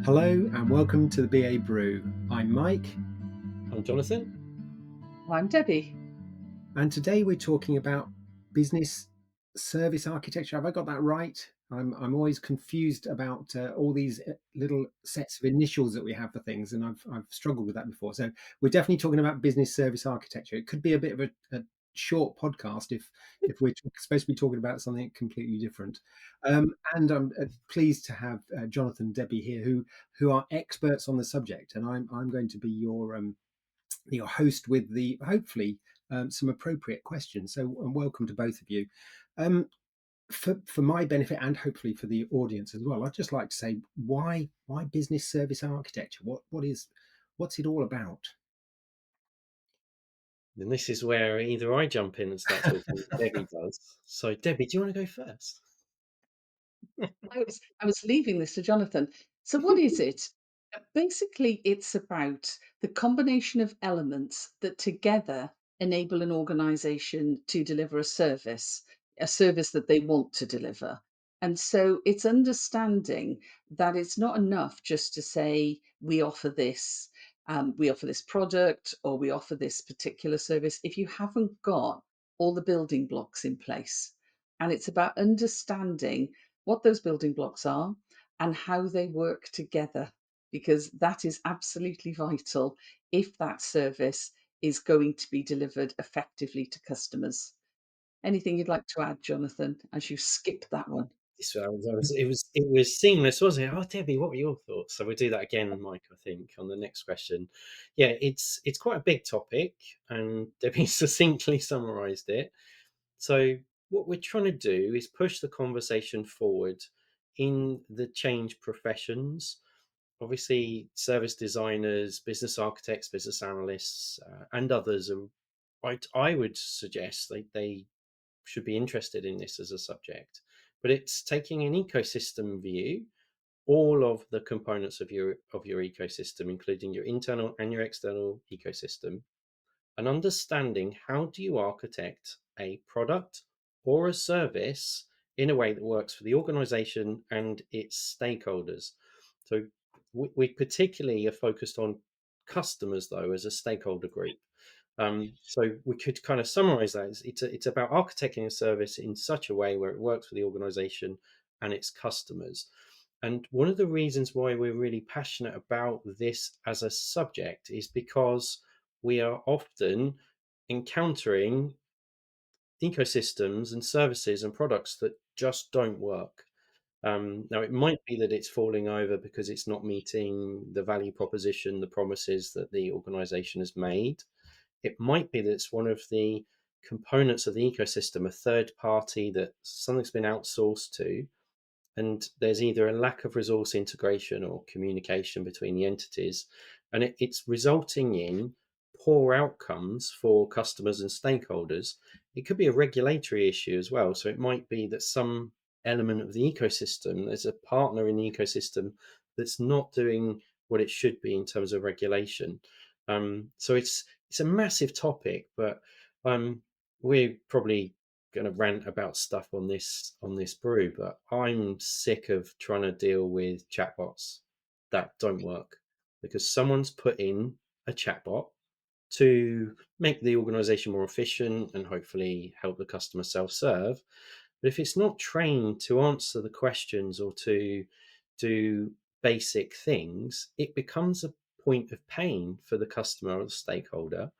Hello and welcome to the BA Brew. I'm Mike, I'm Jonathan. I'm Debbie. and today we're talking about business service architecture. Have I got that right? I'm always confused about all these little sets of initials that we have for things, and I've struggled with that before. So we're definitely talking about business service architecture. It could be a bit of a short podcast if we're supposed to be talking about something completely different. And I'm pleased to have Jonathan and Debbie here, who are experts on the subject, and I'm going to be your host with the hopefully some appropriate questions. So, and welcome to both of you. Um, for my benefit and hopefully for the audience as well, I'd just like to say why business service architecture? What's it all about? And this is where either I jump in and start talking, or Debbie does. So, Debbie, do you want to go first? I was leaving this to Jonathan. So what is it? Basically, it's about the combination of elements that together enable an organization to deliver a service that they want to deliver. And so it's understanding that it's not enough just to say we offer this product, or we offer this particular service if you haven't got all the building blocks in place. And it's about understanding what those building blocks are and how they work together, because that is absolutely vital if that service is going to be delivered effectively to customers. Anything you'd like to add, Jonathan, as you skip that one? It was seamless, wasn't it? Oh, Debbie, what were your thoughts? So we'll do that again, Mike. I think on the next question. Yeah, it's quite a big topic, and Debbie succinctly summarised it. So what we're trying to do is push the conversation forward in the change professions. Obviously, service designers, business architects, business analysts, and others are. I would suggest they should be interested in this as a subject, but it's taking an ecosystem view, all of the components of your ecosystem, including your internal and your external ecosystem, and understanding how do you architect a product or a service in a way that works for the organization and its stakeholders. So we particularly are focused on customers, though, as a stakeholder group. So we could kind of summarize that. It's about architecting a service in such a way where it works for the organization and its customers. And one of the reasons why we're really passionate about this as a subject is because we are often encountering ecosystems and services and products that just don't work. Now, it might be that it's falling over because it's not meeting the value proposition, the promises that the organization has made. It might be that it's one of the components of the ecosystem, a third party that something's been outsourced to, and there's either a lack of resource integration or communication between the entities, and it's resulting in poor outcomes for customers and stakeholders. It could be a regulatory issue as well. So it might be that some element of the ecosystem, there's a partner in the ecosystem that's not doing what it should be in terms of regulation. So it's a massive topic, but we're probably going to rant about stuff on this brew, but I'm sick of trying to deal with chatbots that don't work because someone's put in a chatbot to make the organization more efficient and hopefully help the customer self-serve. But if it's not trained to answer the questions or to do basic things, it becomes a point of pain for the customer or the stakeholder.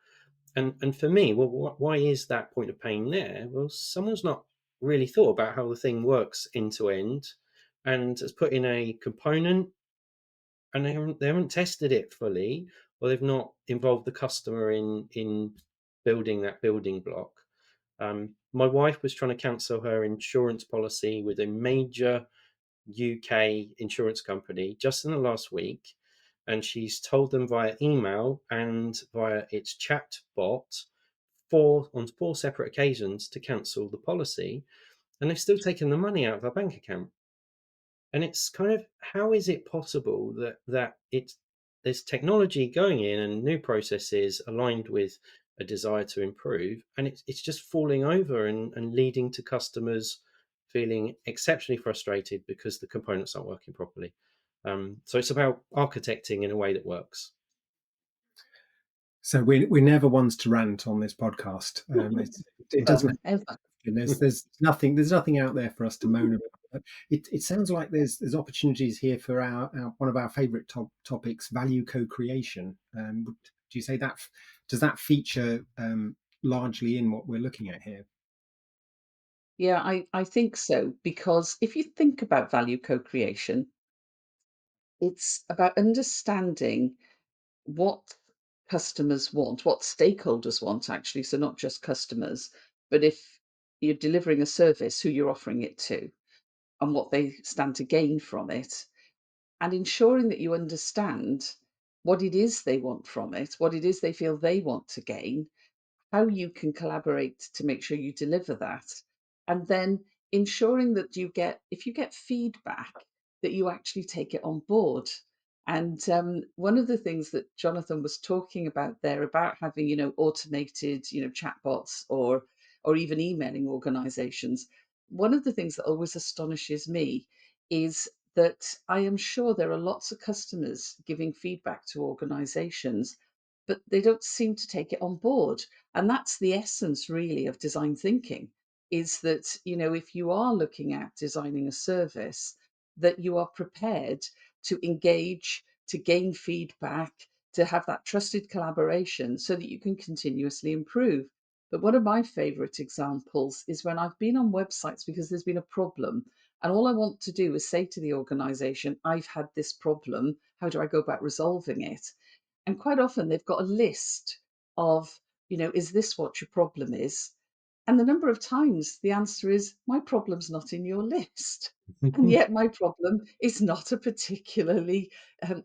And for me, well, why is that point of pain there? Well, someone's not really thought about how the thing works end to end, and has put in a component, and they haven't tested it fully, or they've not involved the customer in building that building block. My wife was trying to cancel her insurance policy with a major UK insurance company just in the last week, and she's told them via email and via its chat bot on four separate occasions to cancel the policy, and they've still taken the money out of her bank account. And it's kind of, how is it possible that it's there's technology going in and new processes aligned with a desire to improve, and it's just falling over and leading to customers feeling exceptionally frustrated because the components aren't working properly. So it's about architecting in a way that works. So we're never ones to rant on this podcast. It doesn't. Well, ever. And there's nothing out there for us to moan about. But it sounds like there's opportunities here for our one of our favourite topics, value co-creation. Do you say that does that feature largely in what we're looking at here? Yeah, I think so, because if you think about value co-creation, it's about understanding what customers want, what stakeholders want actually, so not just customers, but if you're delivering a service, who you're offering it to and what they stand to gain from it, and ensuring that you understand what it is they want from it, what it is they feel they want to gain, how you can collaborate to make sure you deliver that, and then ensuring that you get, if you get feedback, that you actually take it on board. And one of the things that Jonathan was talking about there, about having, automated, chatbots, or even emailing organizations, one of the things that always astonishes me is that I am sure there are lots of customers giving feedback to organizations, but they don't seem to take it on board. And that's the essence really of design thinking, is that, if you are looking at designing a service, that you are prepared to engage, to gain feedback, to have that trusted collaboration so that you can continuously improve. But one of my favorite examples is when I've been on websites because there's been a problem. And all I want to do is say to the organization, I've had this problem. How do I go about resolving it? And quite often they've got a list of, is this what your problem is? And the number of times the answer is, my problem's not in your list. And yet my problem is not a particularly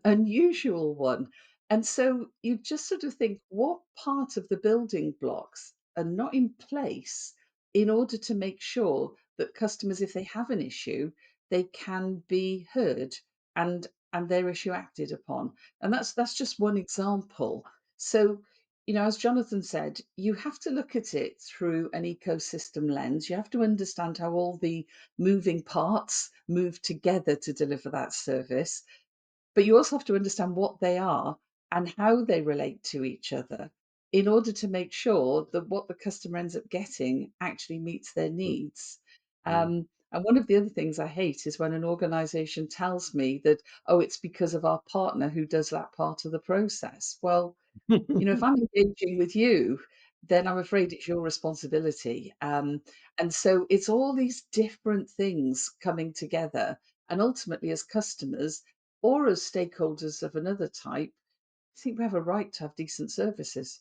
unusual one. And so you just sort of think, what part of the building blocks are not in place in order to make sure that customers, if they have an issue, they can be heard and their issue acted upon. And that's just one example. So, as Jonathan said, you have to look at it through an ecosystem lens. You have to understand how all the moving parts move together to deliver that service. But you also have to understand what they are and how they relate to each other in order to make sure that what the customer ends up getting actually meets their needs. And one of the other things I hate is when an organization tells me that, oh, it's because of our partner who does that part of the process. Well, if I'm engaging with you, then I'm afraid it's your responsibility. And so it's all these different things coming together. And ultimately, as customers or as stakeholders of another type, I think we have a right to have decent services.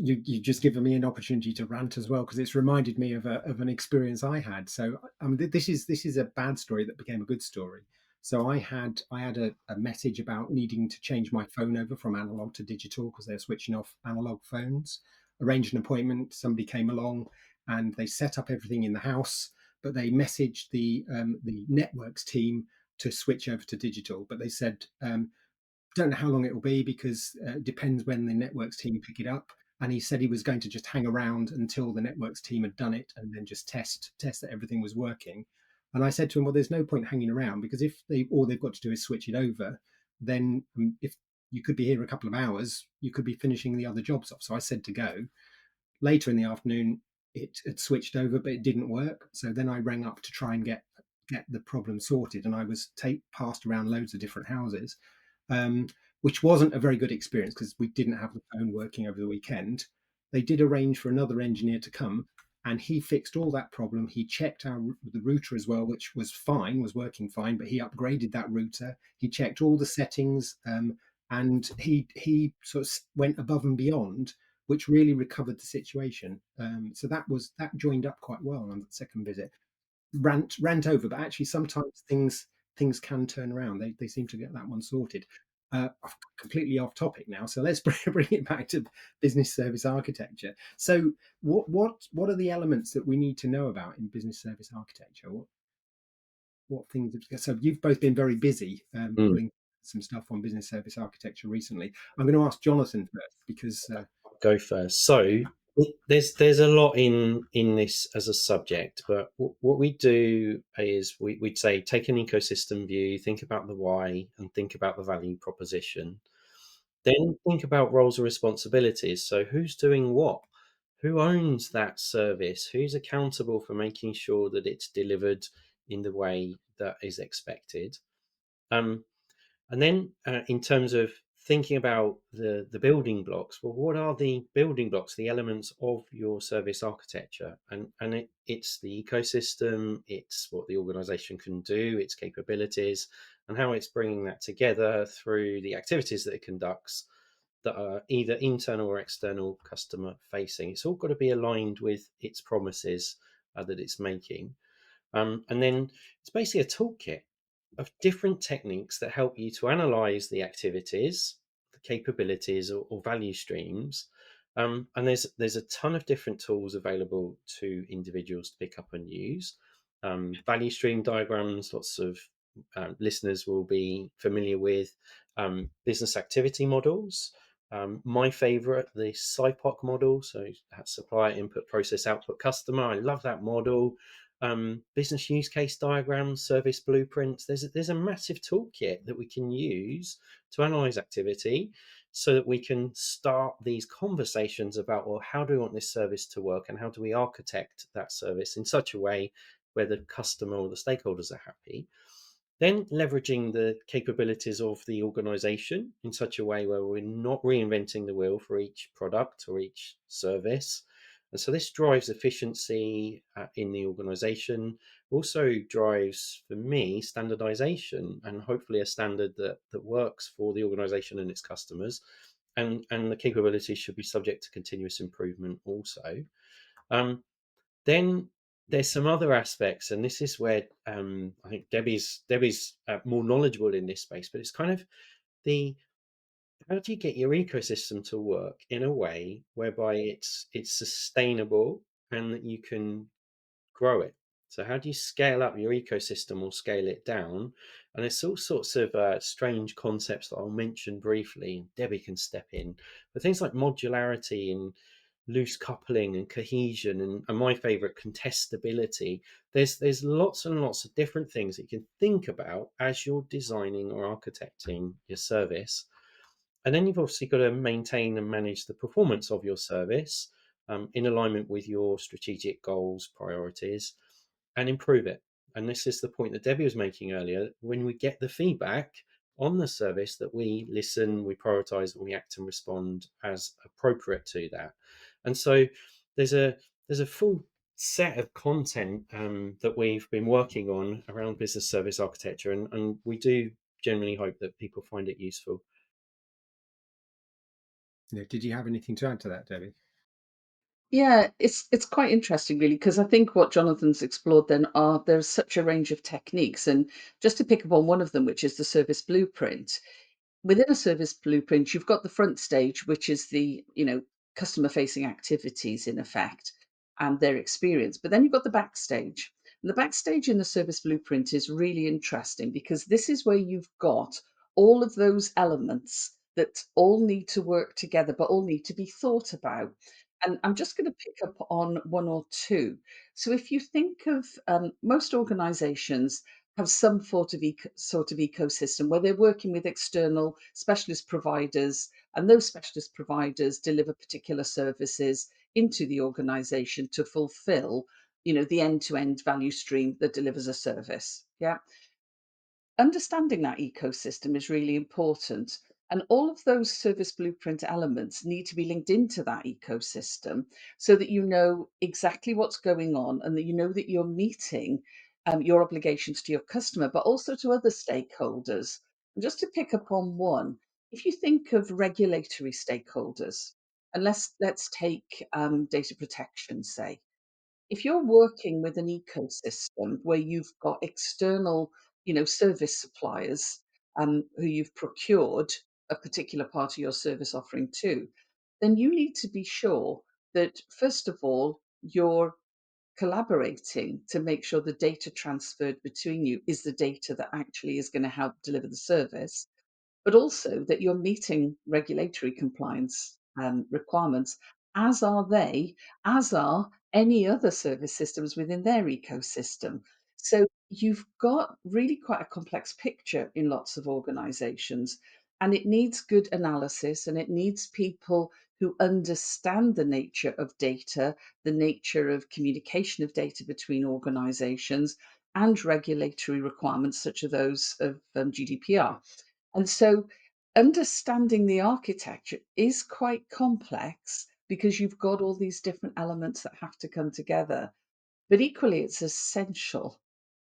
You just given me an opportunity to rant as well, because it's reminded me of an experience I had. So this is a bad story that became a good story. So I had a message about needing to change my phone over from analog to digital because they're switching off analog phones. Arranged an appointment. Somebody came along and they set up everything in the house, but they messaged the networks team to switch over to digital. But they said don't know how long it will be because it depends when the networks team pick it up. And he said he was going to just hang around until the networks team had done it and then just test that everything was working. And I said to him, well, there's no point hanging around because if they all they've got to do is switch it over, then if you could be here a couple of hours, you could be finishing the other jobs off. So I said to go. Later in the afternoon, it had switched over, but it didn't work. So then I rang up to try and get the problem sorted, and I was passed around loads of different houses, um, which wasn't a very good experience because we didn't have the phone working over the weekend. They did arrange for another engineer to come, and he fixed all that problem. He checked the router as well, which was fine, was working fine, but he upgraded that router. He checked all the settings, and he sort of went above and beyond, which really recovered the situation. So that joined up quite well on the second visit. Rant over, but actually sometimes things can turn around. They seem to get that one sorted. Completely off topic now, so let's bring it back to business service architecture. So what are the elements that we need to know about in business service architecture? What things? So you've both been very busy Mm. pulling some stuff on business service architecture recently. I'm going to ask Jonathan first because Go first. So There's a lot in this as a subject, but what we do is we'd say take an ecosystem view, think about the why, and think about the value proposition. Then think about roles and responsibilities. So who's doing what? Who owns that service? Who's accountable for making sure that it's delivered in the way that is expected? Um, and then, in terms of thinking about the building blocks, well, what are the building blocks, the elements of your service architecture? It's the ecosystem, it's what the organization can do, its capabilities, and how it's bringing that together through the activities that it conducts that are either internal or external customer facing. It's all got to be aligned with its promises that it's making. And then it's basically a toolkit of different techniques that help you to analyze the activities, the capabilities, or value streams. And there's a ton of different tools available to individuals to pick up and use. Value stream diagrams, lots of listeners will be familiar with business activity models. My favorite, the SIPOC model, so that's supplier input, process, output, customer. I love that model. Business use case diagrams, service blueprints. There's a massive toolkit that we can use to analyze activity, so that we can start these conversations about, well, how do we want this service to work, and how do we architect that service in such a way where the customer or the stakeholders are happy. Then leveraging the capabilities of the organization in such a way where we're not reinventing the wheel for each product or each service. And so this drives efficiency in the organization, also drives, for me, standardization, and hopefully a standard that works for the organization and its customers. And the capabilities should be subject to continuous improvement also. Um, then there's some other aspects, and this is where I think Debbie's more knowledgeable in this space. But it's kind of the how do you get your ecosystem to work in a way whereby it's sustainable and that you can grow it. So how do you scale up your ecosystem or scale it down? And it's all sorts of strange concepts that I'll mention briefly. Debbie can step in, but things like modularity and loose coupling and cohesion, and my favorite, contestability. There's lots and lots of different things that you can think about as you're designing or architecting your service. And then you've obviously got to maintain and manage the performance of your service in alignment with your strategic goals, priorities, and improve it. And this is the point that Debbie was making earlier. When we get the feedback on the service, that we listen, we prioritize, and we act and respond as appropriate to that. And so there's a there's a full set of content that we've been working on around business service architecture, and we do generally hope that people find it useful. Yeah, did you have anything to add to that, Debbie? Yeah, it's quite interesting really, because I think what Jonathan's explored then are there's such a range of techniques, and just to pick up on one of them, which is the service blueprint. Within a service blueprint, you've got the front stage, which is the, customer facing activities in effect and their experience. But then you've got the backstage. And the backstage in the service blueprint is really interesting because this is where you've got all of those elements that all need to work together, but all need to be thought about. And I'm just going to pick up on one or two. So if you think of most organizations, have some sort of ecosystem where they're working with external specialist providers, and those specialist providers deliver particular services into the organization to fulfill, the end-to-end value stream that delivers a service. Yeah. Understanding that ecosystem is really important. And all of those service blueprint elements need to be linked into that ecosystem so that you know exactly what's going on and that you know that you're meeting your obligations to your customer, but also to other stakeholders. And just to pick up on one, if you think of regulatory stakeholders, and let's take data protection, say, if you're working with an ecosystem where you've got external, service suppliers who you've procured a particular part of your service offering to, then you need to be sure that, first of all, you're collaborating to make sure the data transferred between you is the data that actually is going to help deliver the service, but also that you're meeting regulatory compliance requirements as are they, as are any other service systems within their ecosystem. So you've got really quite a complex picture in lots of organizations, and it needs good analysis and it needs people who understand the nature of data, the nature of communication of data between organizations, and regulatory requirements such as those of GDPR. And so understanding the architecture is quite complex because you've got all these different elements that have to come together. But equally, it's essential.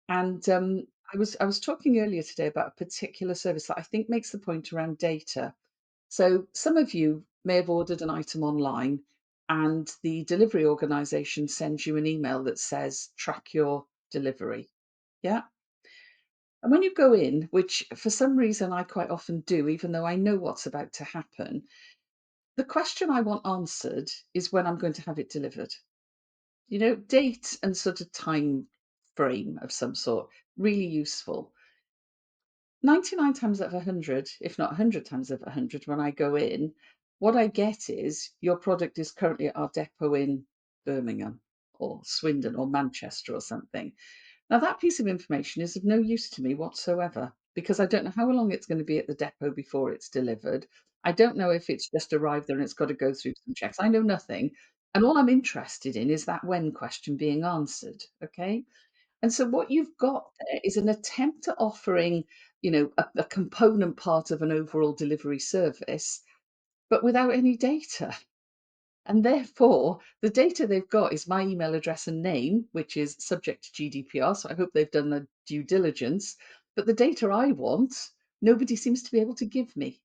And I was talking earlier today about a particular service that I think makes the point around data. So some of you may have ordered an item online, and the delivery organization sends you an email that says track your delivery. Yeah. And when you go in, which for some reason I quite often do, even though I know what's about to happen, the question I want answered is when I'm going to have it delivered. Date and sort of time frame of some sort, really useful. 99 times out of 100, if not 100 times out of 100, when I go in, what I get is your product is currently at our depot in Birmingham or Swindon or Manchester or something. Now, that piece of information is of no use to me whatsoever because I don't know how long it's going to be at the depot before it's delivered. I don't know if it's just arrived there and it's got to go through some checks. I know nothing. And all I'm interested in is that when question being answered. Okay. And so what you've got there is an attempt at offering, a component part of an overall delivery service, but without any data. And therefore, the data they've got is my email address and name, which is subject to GDPR. So I hope they've done the due diligence. But the data I want, nobody seems to be able to give me.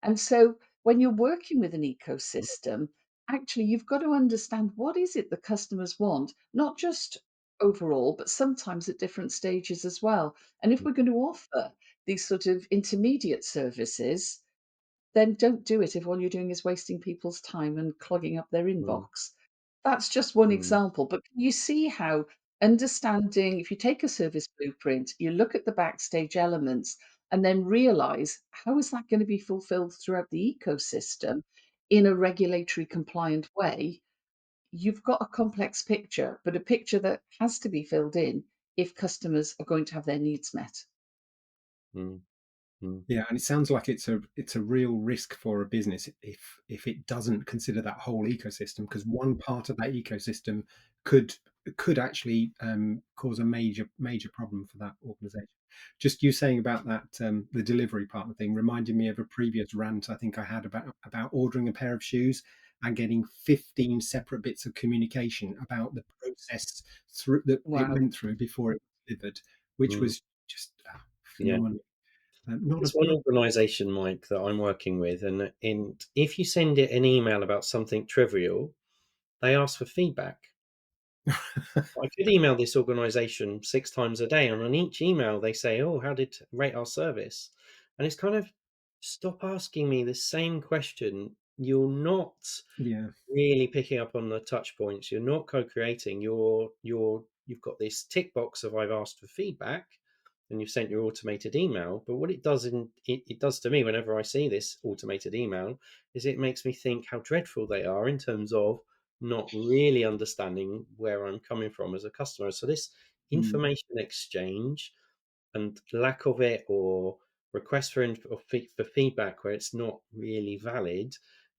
And so when you're working with an ecosystem, actually, you've got to understand what is it the customers want, not just overall, but sometimes at different stages as well. And if we're going to offer these sort of intermediate services, then don't do it if all you're doing is wasting people's time and clogging up their Mm, inbox. That's just one mm, example, but can you see how understanding if you take a service blueprint, you look at the backstage elements and then realize how is that going to be fulfilled throughout the ecosystem in a regulatory compliant way? You've got a complex picture, but a picture that has to be filled in if customers are going to have their needs met. mm, mm, Yeah, and it sounds like it's a real risk for a business if it doesn't consider that whole ecosystem, because one part of that ecosystem could could actually cause a major problem for that organization. Just you saying about that the delivery partner thing reminded me of a previous rant I think I had about ordering a pair of shoes and getting 15 separate bits of communication about the process through that it Wow. went through before it was delivered, which mm. was just Yeah. phenomenal. Not a There's one organisation, Mike, that I'm working with, and if you send it an email about something trivial, they ask for feedback. I could email this organisation 6 times a day, and on each email they say, "Oh, how did rate our service?" And it's kind of, stop asking me the same question. You're not yeah. really picking up on the touch points. You're not co-creating. You've got this tick box of I've asked for feedback, and you've sent your automated email. But what it does to me whenever I see this automated email is it makes me think how dreadful they are in terms of not really understanding where I'm coming from as a customer. So this Mm, information exchange and lack of it, or requests for for feedback where it's not really valid,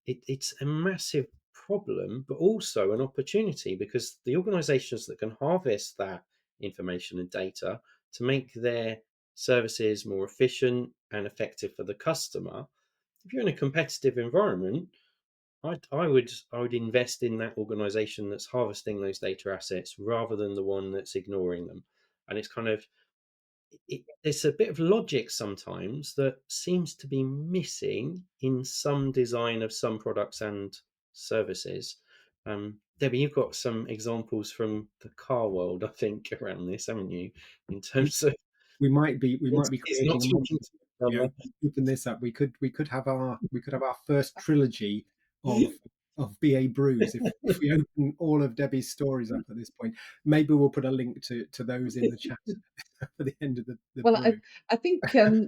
it's a massive problem, but also an opportunity, because the organizations that can harvest that information and data to make their services more efficient and effective for the customer, if you're in a competitive environment, I would invest in that organization that's harvesting those data assets rather than the one that's ignoring them. And it's kind of, there's a bit of logic sometimes that seems to be missing in some design of some products and services. Debbie, you've got some examples from the car world, I think, around this, haven't you? In we terms of we might be it's not creating a talking monster. to each You know, other. open this up. We could have our first trilogy of Yeah, of BA Brews. If we open all of Debbie's stories up at this point, maybe we'll put a link to those in the chat for the end of the Well, brew. I think,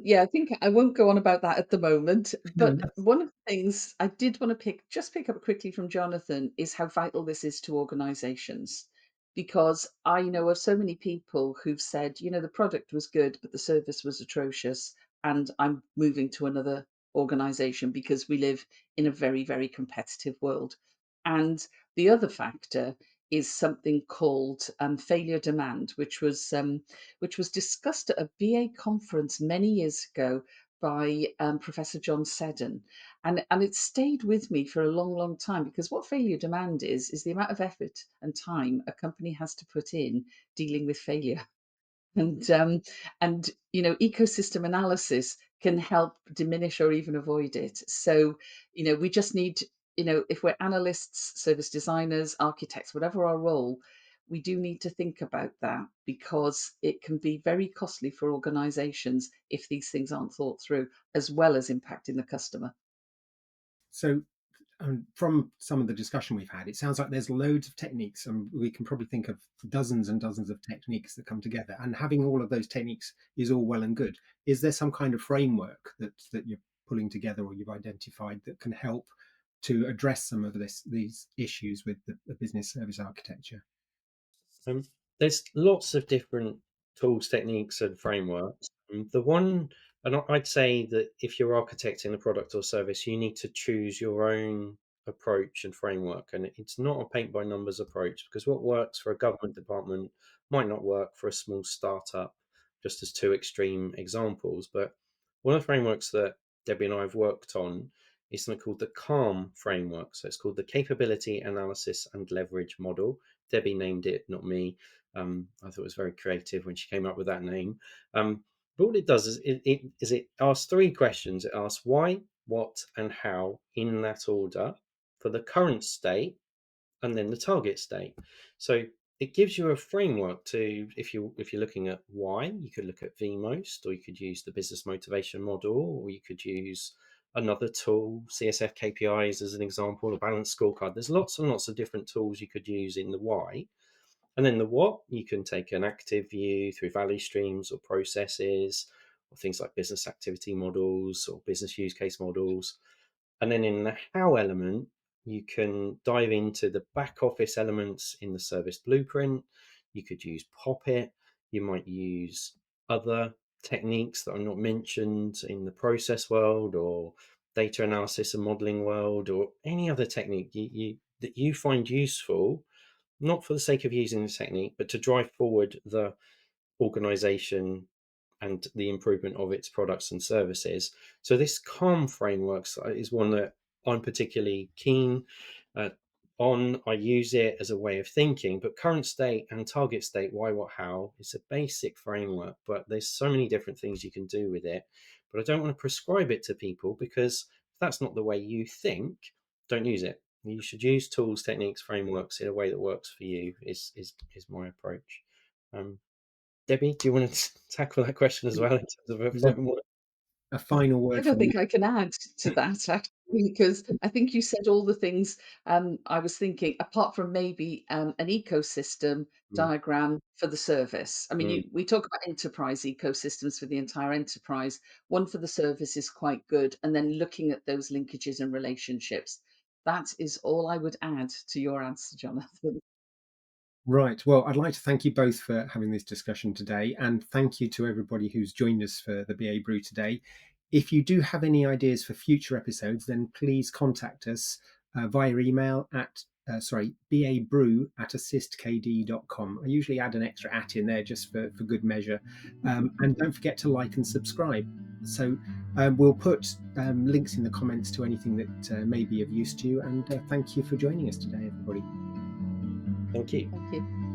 yeah, I think I won't go on about that at the moment. No, But one of the things I did want to pick up quickly from Jonathan is how vital this is to organizations. Because I know of so many people who've said, the product was good, but the service was atrocious. And I'm moving to another organization because we live in a very, very competitive world. And the other factor is something called failure demand, which was discussed at a BA conference many years ago by Professor John Seddon. And it stayed with me for a long, long time because what failure demand is the amount of effort and time a company has to put in dealing with failure. And ecosystem analysis can help diminish or even avoid it. So we just need, if we're analysts, service designers, architects, whatever our role, we do need to think about that because it can be very costly for organizations if these things aren't thought through, as well as impacting the customer. so from some of the discussion we've had, it sounds like there's loads of techniques, and we can probably think of dozens and dozens of techniques that come together. And having all of those techniques is all well and good. Is there some kind of framework that you're pulling together or you've identified that can help to address some of these issues with the business service architecture? Um, there's lots of different tools, techniques, and frameworks. The one, and I'd say that if you're architecting a product or service, you need to choose your own approach and framework. And it's not a paint by numbers approach because what works for a government department might not work for a small startup, just as two extreme examples. But one of the frameworks that Debbie and I have worked on is something called the CALM framework. So it's called the Capability Analysis and Leverage Model. Debbie named it, not me. I thought it was very creative when she came up with that name. But what it does is it asks three questions. It asks why, what, and how in that order for the current state and then the target state. So it gives you a framework to if you're looking at why, you could look at vMost, or you could use the business motivation model, or you could use another tool, CSF KPIs as an example, a balanced scorecard. There's lots and lots of different tools you could use in the why. And then the what, you can take an active view through value streams or processes, or things like business activity models or business use case models. And then in the how element, you can dive into the back office elements in the service blueprint. You could use Pop-it. You might use other techniques that are not mentioned in the process world or data analysis and modeling world, or any other technique that you find useful, not for the sake of using the technique, but to drive forward the organization and the improvement of its products and services. So this calm framework is one that I'm particularly keen uh, on. I use it as a way of thinking, but current state and target state, why, what, how, it's a basic framework, but there's so many different things you can do with it. But I don't want to prescribe it to people because if that's not the way you think, don't use it. You should use tools, techniques, frameworks in a way that works for you is my approach. Um, Debbie, do you want to tackle that question as well in terms of a Love framework? a final I word don't from you. think I can add to that actually, because I think you said all the things I was thinking, apart from maybe an ecosystem Mm, diagram for the service. I mean, mm. we talk about enterprise ecosystems for the entire enterprise. One for the service is quite good, and then looking at those linkages and relationships. That is all I would add to your answer, Jonathan. Right. Well, I'd like to thank you both for having this discussion today, and thank you to everybody who's joined us for the BA Brew today. If you do have any ideas for future episodes, then please contact us via email at babrew@assistkd.com. I usually add an extra at in there just for good measure. And don't forget to like and subscribe. So we'll put links in the comments to anything that may be of use to you. And thank you for joining us today, everybody. Thank you. Thank you.